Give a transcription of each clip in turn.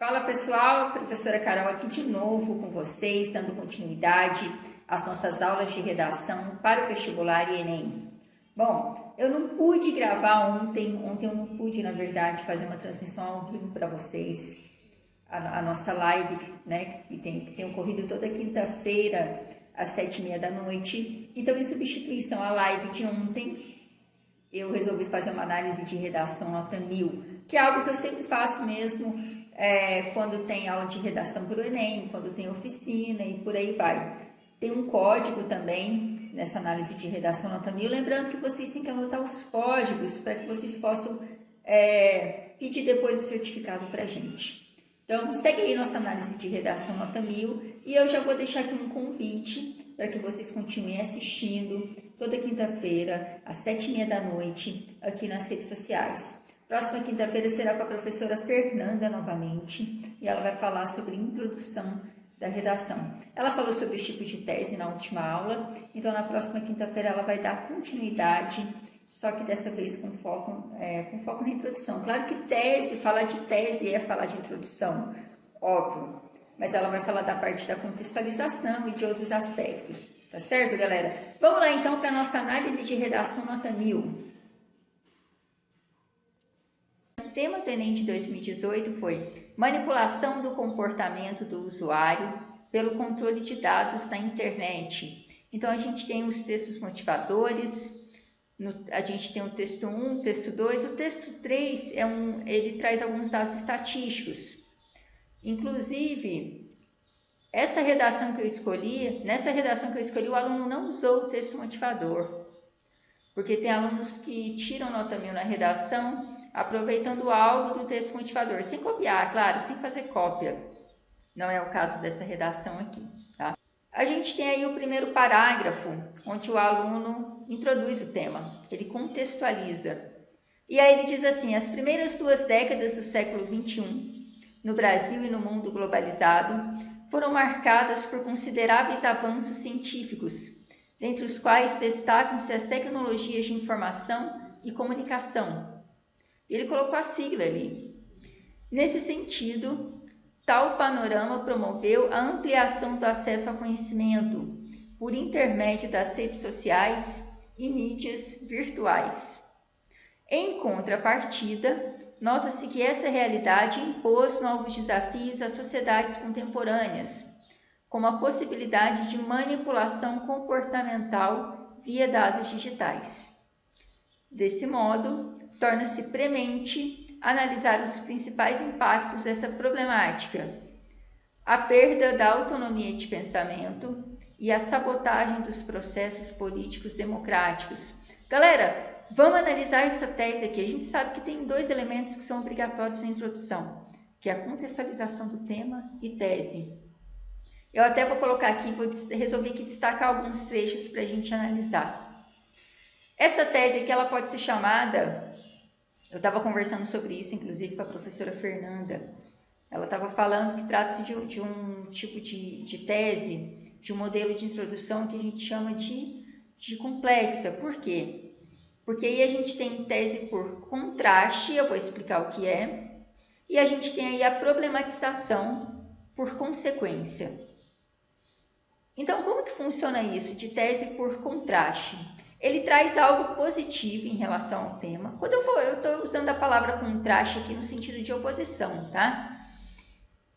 Fala pessoal, professora Carol aqui de novo com vocês, dando continuidade às nossas aulas de redação para o vestibular e Enem. Bom, eu não pude gravar ontem eu não pude, na verdade, fazer uma transmissão ao vivo para vocês, a nossa live, né, que tem ocorrido toda quinta-feira às 7h30 da noite. Então, em substituição à live de ontem, eu resolvi fazer uma análise de redação nota 1000, que é algo que eu sempre faço mesmo, quando tem aula de redação para o Enem, quando tem oficina e por aí vai. Tem um código também nessa análise de redação nota 1000, lembrando que vocês têm que anotar os códigos para que vocês possam pedir depois o certificado para a gente. Então, segue aí nossa análise de redação nota 1000 e eu já vou deixar aqui um convite para que vocês continuem assistindo toda quinta-feira, às 7h30 da noite, aqui nas redes sociais. Próxima quinta-feira será com a professora Fernanda novamente e ela vai falar sobre introdução da redação. Ela falou sobre os tipos de tese na última aula, então na próxima quinta-feira ela vai dar continuidade, só que dessa vez com foco na introdução. Claro que falar de tese é falar de introdução, óbvio, mas ela vai falar da parte da contextualização e de outros aspectos, tá certo, galera? Vamos lá então para a nossa análise de redação nota 1000. O tema do Enem de 2018 foi manipulação do comportamento do usuário pelo controle de dados na internet. Então, a gente tem os textos motivadores, a gente tem o texto 1, o texto 2, o texto 3 ele traz alguns dados estatísticos. Inclusive, nessa redação que eu escolhi, o aluno não usou o texto motivador, porque tem alunos que tiram nota 1000 na redação aproveitando algo do texto motivador, sem copiar, claro, sem fazer cópia. Não é o caso dessa redação aqui, tá? A gente tem aí o primeiro parágrafo, onde o aluno introduz o tema, ele contextualiza. E aí ele diz assim: as primeiras 2 décadas do século XXI, no Brasil e no mundo globalizado, foram marcadas por consideráveis avanços científicos, dentre os quais destacam-se as tecnologias de informação e comunicação. Ele colocou a sigla ali. Nesse sentido, tal panorama promoveu a ampliação do acesso ao conhecimento por intermédio das redes sociais e mídias virtuais. Em contrapartida, nota-se que essa realidade impôs novos desafios às sociedades contemporâneas, como a possibilidade de manipulação comportamental via dados digitais. Desse modo, torna-se premente analisar os principais impactos dessa problemática: a perda da autonomia de pensamento e a sabotagem dos processos políticos democráticos. Galera, vamos analisar essa tese aqui. A gente sabe que tem 2 elementos que são obrigatórios na introdução, que é a contextualização do tema e tese. Eu até vou colocar aqui, resolvi aqui destacar alguns trechos para a gente analisar. Essa tese aqui, ela pode ser chamada, eu estava conversando sobre isso, inclusive, com a professora Fernanda. Ela estava falando que trata-se de um tipo de tese, de um modelo de introdução que a gente chama de complexa. Por quê? Porque aí a gente tem tese por contraste, eu vou explicar o que é, e a gente tem aí a problematização por consequência. Então, como que funciona isso de tese por contraste? Ele traz algo positivo em relação ao tema. Quando eu estou usando a palavra contraste aqui no sentido de oposição, tá?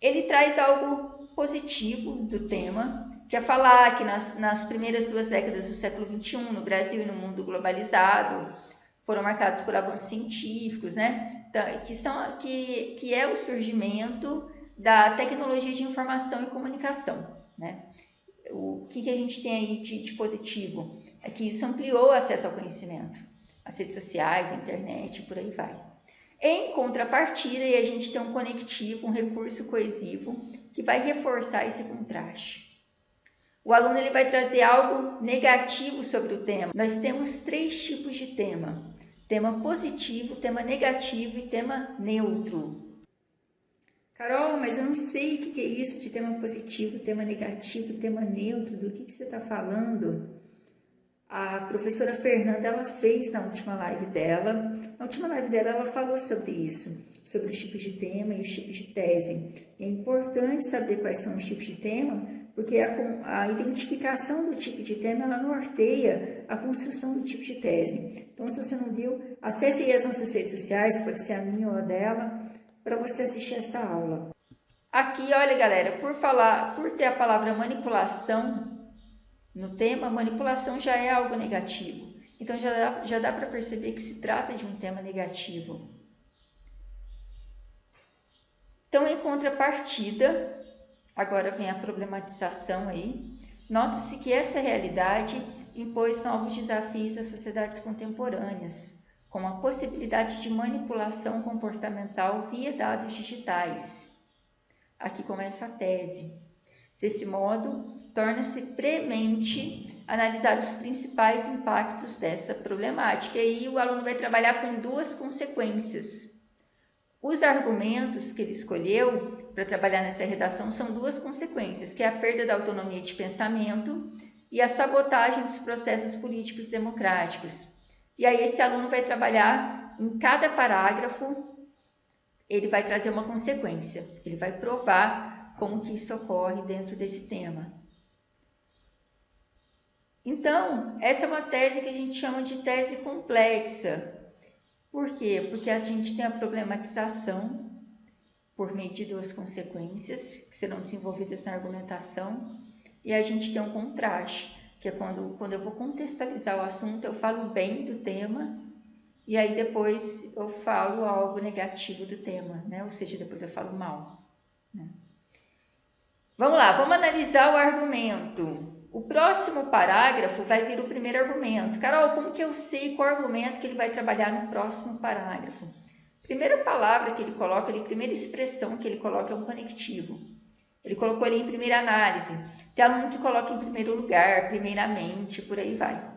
Ele traz algo positivo do tema, que é falar que nas primeiras 2 décadas do século XXI, no Brasil e no mundo globalizado, foram marcados por avanços científicos, né? Que é o surgimento da tecnologia de informação e comunicação, né? O que a gente tem aí de positivo? É que isso ampliou o acesso ao conhecimento, as redes sociais, a internet, por aí vai. Em contrapartida, a gente tem um conectivo, um recurso coesivo, que vai reforçar esse contraste. O aluno ele vai trazer algo negativo sobre o tema. Nós temos 3 tipos de tema: tema positivo, tema negativo e tema neutro. Carol, mas eu não sei o que é isso de tema positivo, tema negativo, tema neutro, do que você está falando? A professora Fernanda, ela fez na última live dela. Na última live dela, ela falou sobre isso, sobre os tipos de tema e os tipos de tese. E é importante saber quais são os tipos de tema, porque a identificação do tipo de tema, ela norteia a construção do tipo de tese. Então, se você não viu, acesse aí as nossas redes sociais, pode ser a minha ou a dela, para você assistir essa aula. Aqui, olha, galera, por ter a palavra manipulação no tema, manipulação já é algo negativo. Então, já dá para perceber que se trata de um tema negativo. Então, em contrapartida, agora vem a problematização aí. Nota-se que essa realidade impôs novos desafios às sociedades contemporâneas, como a possibilidade de manipulação comportamental via dados digitais. Aqui começa a tese. Desse modo, torna-se premente analisar os principais impactos dessa problemática. E aí o aluno vai trabalhar com duas consequências. Os argumentos que ele escolheu para trabalhar nessa redação são duas consequências, que é a perda da autonomia de pensamento e a sabotagem dos processos políticos democráticos. E aí esse aluno vai trabalhar em cada parágrafo, ele vai trazer uma consequência, ele vai provar como que isso ocorre dentro desse tema. Então, essa é uma tese que a gente chama de tese complexa. Por quê? Porque a gente tem a problematização por meio de duas consequências, que serão desenvolvidas na argumentação, e a gente tem um contraste, que é quando eu vou contextualizar o assunto, eu falo bem do tema, e aí depois eu falo algo negativo do tema, né? Ou seja, depois eu falo mal, né? Vamos lá, vamos analisar o argumento. O próximo parágrafo vai vir o primeiro argumento. Carol, como que eu sei qual argumento que ele vai trabalhar no próximo parágrafo? Primeira palavra que ele coloca ali, primeira expressão que ele coloca é um conectivo. Ele colocou ali em primeira análise. Tem aluno que coloca em primeiro lugar, primeiramente, por aí vai.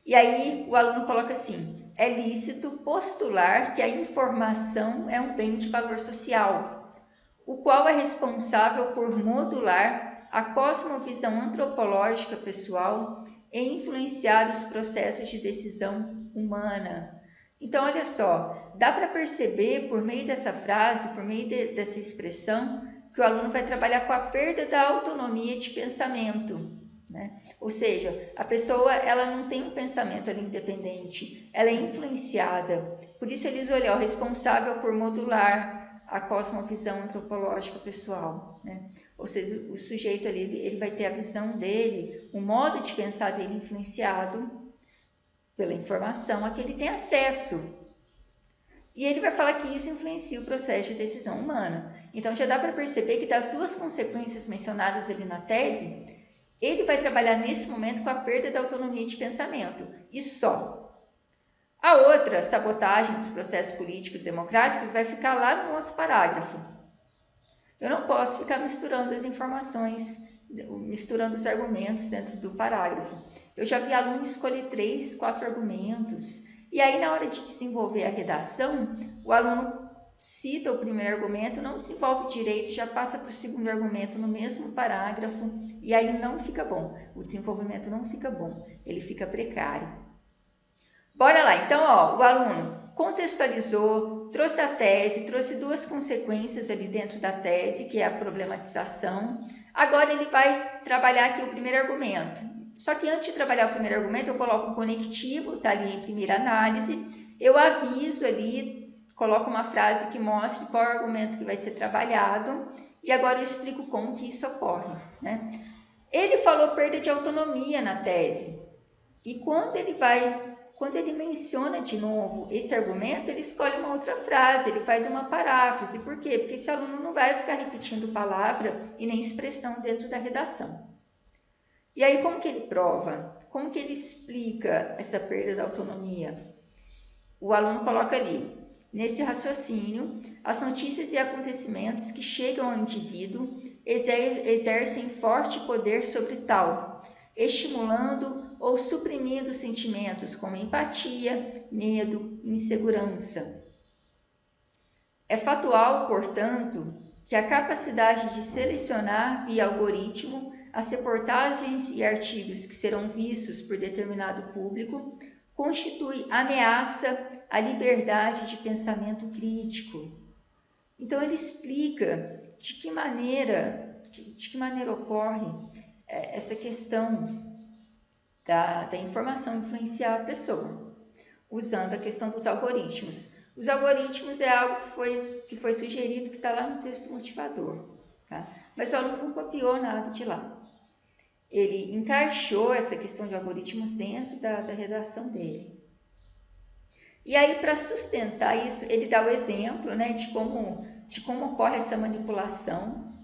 E aí o aluno coloca assim: é lícito postular que a informação é um bem de valor social, o qual é responsável por modular a cosmovisão antropológica pessoal e influenciar os processos de decisão humana. Então, olha só, dá para perceber por meio dessa frase, por meio dessa expressão, que o aluno vai trabalhar com a perda da autonomia de pensamento, né? Ou seja, a pessoa ela não tem um pensamento ali independente, ela é influenciada. Por isso ele diz, o responsável por modular a cosmovisão antropológica pessoal, né? Ou seja, o sujeito ali ele vai ter a visão dele, o modo de pensar dele influenciado pela informação a que ele tem acesso. E ele vai falar que isso influencia o processo de decisão humana. Então já dá para perceber que das duas consequências mencionadas ali na tese, ele vai trabalhar nesse momento com a perda da autonomia de pensamento, e só. A outra, sabotagem dos processos políticos democráticos, vai ficar lá no outro parágrafo. Eu não posso ficar misturando as informações, misturando os argumentos dentro do parágrafo. Eu já vi aluno escolher 3, 4 argumentos, e aí na hora de desenvolver a redação, o aluno cita o primeiro argumento, não desenvolve direito, já passa para o segundo argumento no mesmo parágrafo, e aí não fica bom. O desenvolvimento não fica bom, ele fica precário. Bora lá, então, o aluno contextualizou, trouxe a tese, trouxe duas consequências ali dentro da tese, que é a problematização. Agora ele vai trabalhar aqui o primeiro argumento. Só que antes de trabalhar o primeiro argumento, eu coloco um conectivo, está ali em primeira análise, eu aviso ali, coloco uma frase que mostre qual é o argumento que vai ser trabalhado, e agora eu explico como que isso ocorre, né? Ele falou perda de autonomia na tese, e quando ele menciona de novo esse argumento, ele escolhe uma outra frase, ele faz uma paráfrase. Por quê? Porque esse aluno não vai ficar repetindo palavra e nem expressão dentro da redação. E aí, como que ele prova? Como que ele explica essa perda da autonomia? O aluno coloca ali, nesse raciocínio, as notícias e acontecimentos que chegam ao indivíduo exercem forte poder sobre tal, estimulando ou suprimindo sentimentos como empatia, medo e insegurança. É fatual, portanto, que a capacidade de selecionar via algoritmo as reportagens e artigos que serão vistos por determinado público constitui ameaça à liberdade de pensamento crítico. Então ele explica de que maneira ocorre essa questão da informação influenciar a pessoa, usando a questão dos algoritmos. Os algoritmos é algo que foi sugerido, que está lá no texto motivador, tá? Mas o aluno não copiou nada de lá. Ele encaixou essa questão de algoritmos dentro da redação dele. E aí, para sustentar isso, ele dá o exemplo, né, de como ocorre essa manipulação.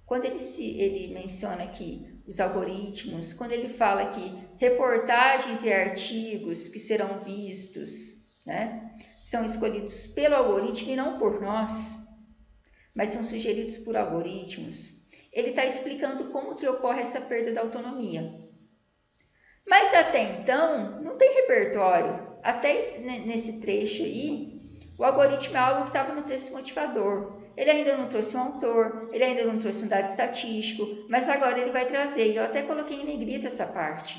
Quando ele menciona aqui os algoritmos, quando ele fala que reportagens e artigos que serão vistos, né, são escolhidos pelo algoritmo e não por nós, mas são sugeridos por algoritmos, ele está explicando como que ocorre essa perda da autonomia. Mas até então, não tem repertório. Até nesse trecho aí, o algoritmo é algo que estava no texto motivador. Ele ainda não trouxe um autor, ele ainda não trouxe um dado estatístico, mas agora ele vai trazer. E eu até coloquei em negrito essa parte.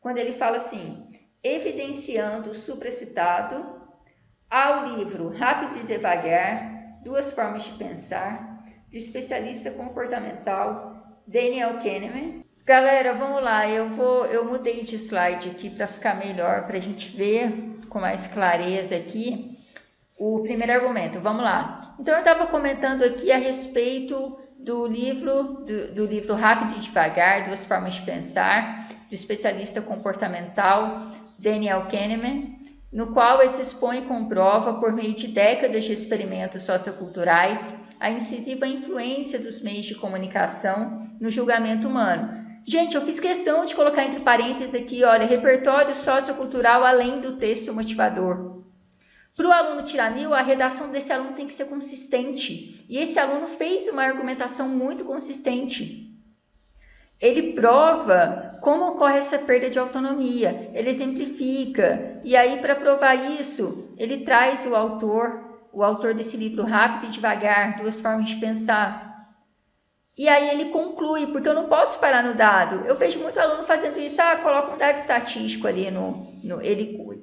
Quando ele fala assim, evidenciando o supracitado ao livro Rápido e Devagar, Duas Formas de Pensar, do especialista comportamental Daniel Kahneman. Galera, vamos lá, eu mudei de slide aqui para ficar melhor, para a gente ver com mais clareza aqui o primeiro argumento. Vamos lá. Então eu estava comentando aqui a respeito do livro Rápido e Devagar, Duas Formas de Pensar, do especialista comportamental Daniel Kahneman, no qual ele se expõe e comprova, por meio de décadas de experimentos socioculturais, a incisiva influência dos meios de comunicação no julgamento humano. Gente, eu fiz questão de colocar entre parênteses aqui, olha, repertório sociocultural além do texto motivador. Para o aluno tirar 1000, a redação desse aluno tem que ser consistente. E esse aluno fez uma argumentação muito consistente. Ele prova como ocorre essa perda de autonomia, ele exemplifica. E aí, para provar isso, ele traz o autor desse livro Rápido e Devagar, Duas Formas de Pensar. E aí ele conclui, porque eu não posso parar no dado. Eu vejo muito aluno fazendo isso, coloca um dado estatístico ali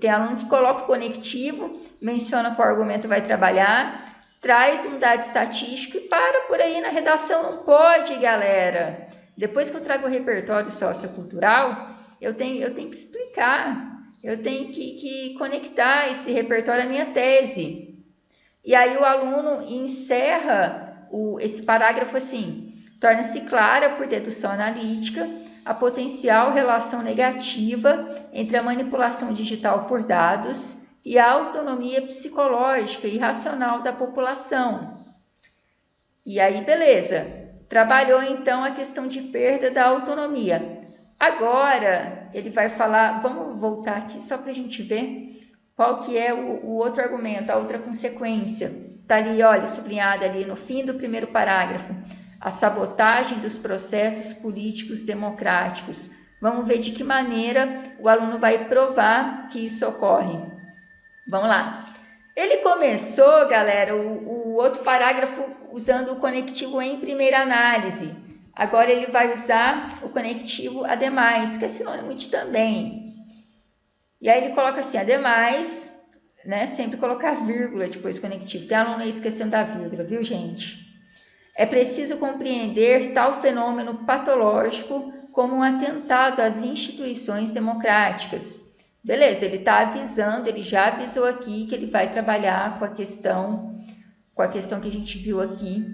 tem aluno que coloca o conectivo, menciona qual argumento vai trabalhar, traz um dado estatístico e para por aí na redação. Não pode, galera. Depois que eu trago o repertório sociocultural, eu tenho que explicar, eu tenho que conectar esse repertório à minha tese. E aí o aluno encerra esse parágrafo assim: torna-se clara por dedução analítica a potencial relação negativa entre a manipulação digital por dados e a autonomia psicológica e racional da população. E aí, beleza. Trabalhou então a questão de perda da autonomia. Agora ele vai falar, vamos voltar aqui só para a gente ver qual que é o outro argumento, a outra consequência. Está ali, olha, sublinhada ali no fim do primeiro parágrafo. A sabotagem dos processos políticos democráticos. Vamos ver de que maneira o aluno vai provar que isso ocorre. Vamos lá. Ele começou, galera, o outro parágrafo usando o conectivo em primeira análise. Agora ele vai usar o conectivo ademais, que é sinônimo de também. E aí ele coloca assim, ademais, né? Sempre colocar vírgula depois do conectivo. Tem aluno aí esquecendo da vírgula, viu, gente? É preciso compreender tal fenômeno patológico como um atentado às instituições democráticas. Beleza, ele está avisando, ele já avisou aqui que ele vai trabalhar com a questão que a gente viu aqui,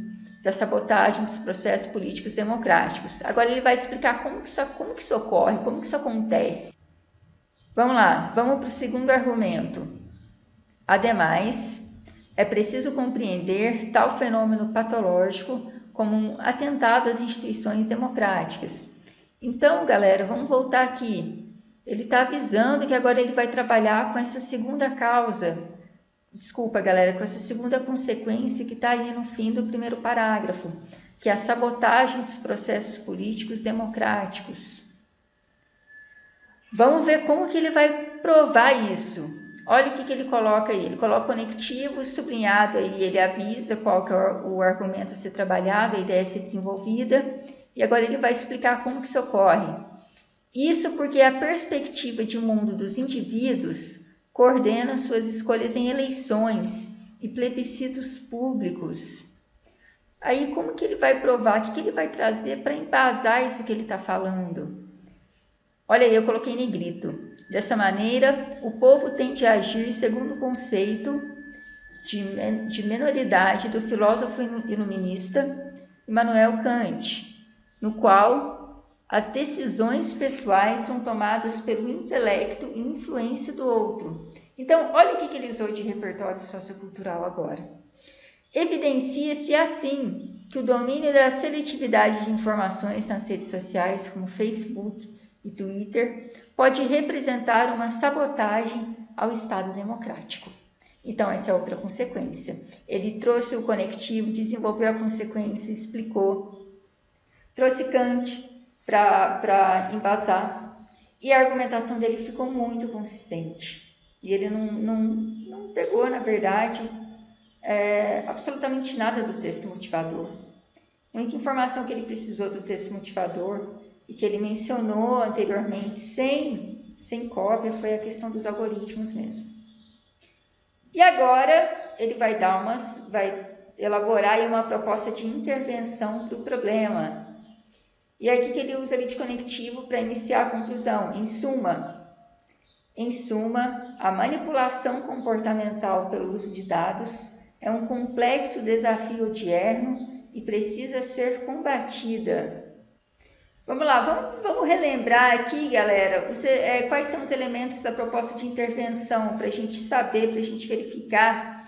da sabotagem dos processos políticos democráticos. Agora ele vai explicar como que isso ocorre, como que isso acontece. Vamos lá, vamos para o segundo argumento. Ademais, é preciso compreender tal fenômeno patológico como um atentado às instituições democráticas. Então, galera, vamos voltar aqui. Ele está avisando que agora ele vai trabalhar com essa segunda causa. Desculpa, galera, com essa segunda consequência que está aí no fim do primeiro parágrafo, que é a sabotagem dos processos políticos democráticos. Vamos ver como que ele vai provar isso. Olha o que ele coloca aí. Ele coloca conectivo sublinhado aí, ele avisa qual que é o argumento a ser trabalhado, a ideia a ser desenvolvida. E agora ele vai explicar como que isso ocorre. Isso porque a perspectiva de mundo dos indivíduos coordena suas escolhas em eleições e plebiscitos públicos. Aí como que ele vai provar? O que ele vai trazer para embasar isso que ele está falando? Olha aí, eu coloquei em negrito. Dessa maneira, o povo tende a agir segundo o conceito de menoridade do filósofo iluminista Immanuel Kant, no qual as decisões pessoais são tomadas pelo intelecto e influência do outro. Então, olha o que ele usou de repertório sociocultural agora. Evidencia-se assim que o domínio da seletividade de informações nas redes sociais, como Facebook e Twitter, pode representar uma sabotagem ao Estado democrático. Então, essa é outra consequência. Ele trouxe o conectivo, desenvolveu a consequência, explicou, trouxe Kant para embasar, e a argumentação dele ficou muito consistente. E ele não pegou, na verdade, absolutamente nada do texto motivador. A única informação que ele precisou do texto motivador e que ele mencionou anteriormente, sem cópia, foi a questão dos algoritmos mesmo. E agora ele vai elaborar aí uma proposta de intervenção para o problema. E aí o que ele usa ali de conectivo para iniciar a conclusão? Em suma, a manipulação comportamental pelo uso de dados é um complexo desafio odierno e precisa ser combatida. Vamos lá, vamos relembrar aqui, galera, quais são os elementos da proposta de intervenção, para a gente saber, para a gente verificar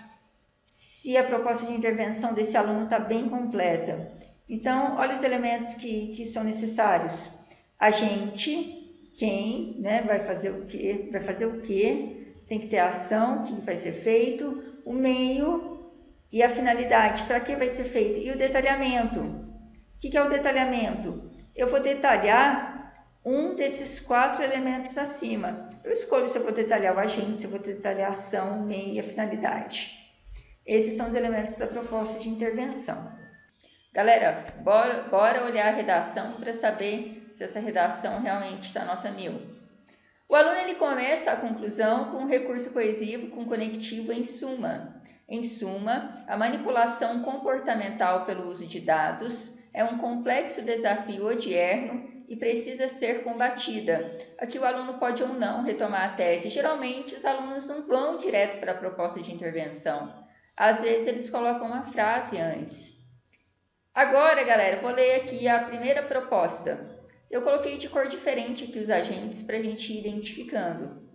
se a proposta de intervenção desse aluno está bem completa. Então, olha os elementos que são necessários. Agente, quem, né, vai fazer o quê, tem que ter a ação, o que vai ser feito, o meio e a finalidade, para que vai ser feito, e o detalhamento. O que é o detalhamento? Eu vou detalhar um desses 4 elementos acima. Eu escolho se eu vou detalhar o agente, se eu vou detalhar a ação, o meio e a finalidade. Esses são os elementos da proposta de intervenção. Galera, bora olhar a redação para saber se essa redação realmente está nota 1000. O aluno ele começa a conclusão com um recurso coesivo com conectivo em suma. Em suma, a manipulação comportamental pelo uso de dados é um complexo desafio odierno e precisa ser combatida. Aqui o aluno pode ou não retomar a tese. Geralmente os alunos não vão direto para a proposta de intervenção. Às vezes eles colocam uma frase antes. Agora, galera, vou ler aqui a primeira proposta. Eu coloquei de cor diferente aqui os agentes para a gente ir identificando.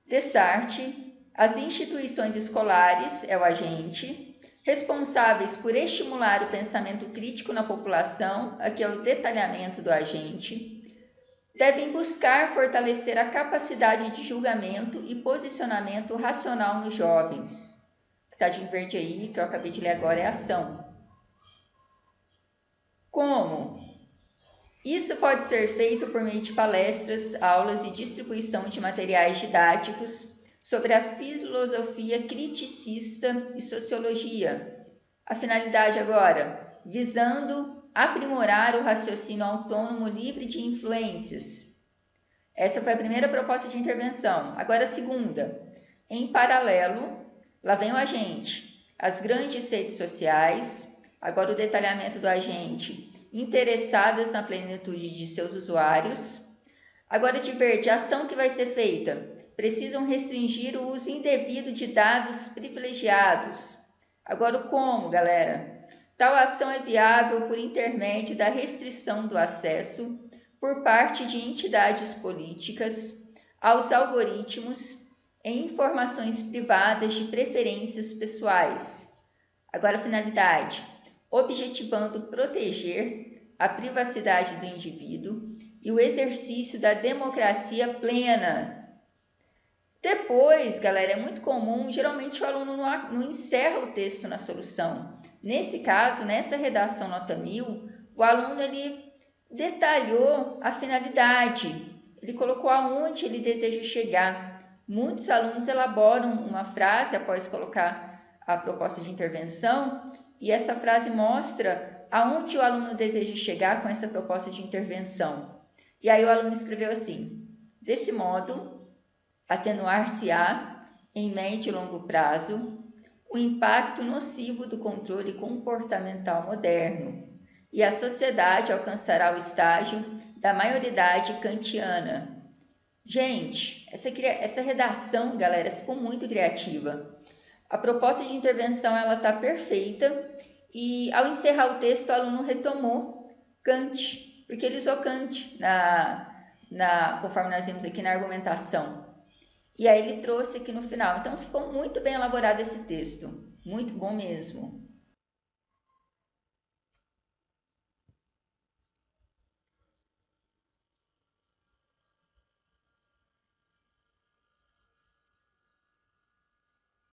Dessarte, as instituições escolares é o agente, responsáveis por estimular o pensamento crítico na população, aqui é o detalhamento do agente, devem buscar fortalecer a capacidade de julgamento e posicionamento racional nos jovens. O que está de verde aí, que eu acabei de ler agora, é ação. Como? Isso pode ser feito por meio de palestras, aulas e distribuição de materiais didáticos sobre a filosofia criticista e sociologia. A finalidade agora, visando aprimorar o raciocínio autônomo livre de influências. Essa foi a primeira proposta de intervenção. Agora a segunda. Em paralelo, lá vem o agente. As grandes redes sociais, agora o detalhamento do agente, interessadas na plenitude de seus usuários. Agora de verde, a ação que vai ser feita. Precisam restringir o uso indevido de dados privilegiados. Agora o como, galera? Tal ação é viável por intermédio da restrição do acesso por parte de entidades políticas aos algoritmos e informações privadas de preferências pessoais. Agora a finalidade, objetivando proteger a privacidade do indivíduo e o exercício da democracia plena. Depois, galera, é muito comum, geralmente o aluno não encerra o texto na solução. Nesse caso, nessa redação nota 1000, o aluno ele detalhou a finalidade, ele colocou aonde ele deseja chegar. Muitos alunos elaboram uma frase após colocar a proposta de intervenção e essa frase mostra aonde o aluno deseja chegar com essa proposta de intervenção? E aí o aluno escreveu assim: desse modo, atenuar-se-á, em médio e longo prazo, o impacto nocivo do controle comportamental moderno, e a sociedade alcançará o estágio da maioridade kantiana. Gente, essa redação, galera, ficou muito criativa. A proposta de intervenção ela está perfeita e ao encerrar o texto o aluno retomou Kant, porque ele usou Kant conforme nós vimos aqui na argumentação. E aí ele trouxe aqui no final. Então ficou muito bem elaborado esse texto, muito bom mesmo.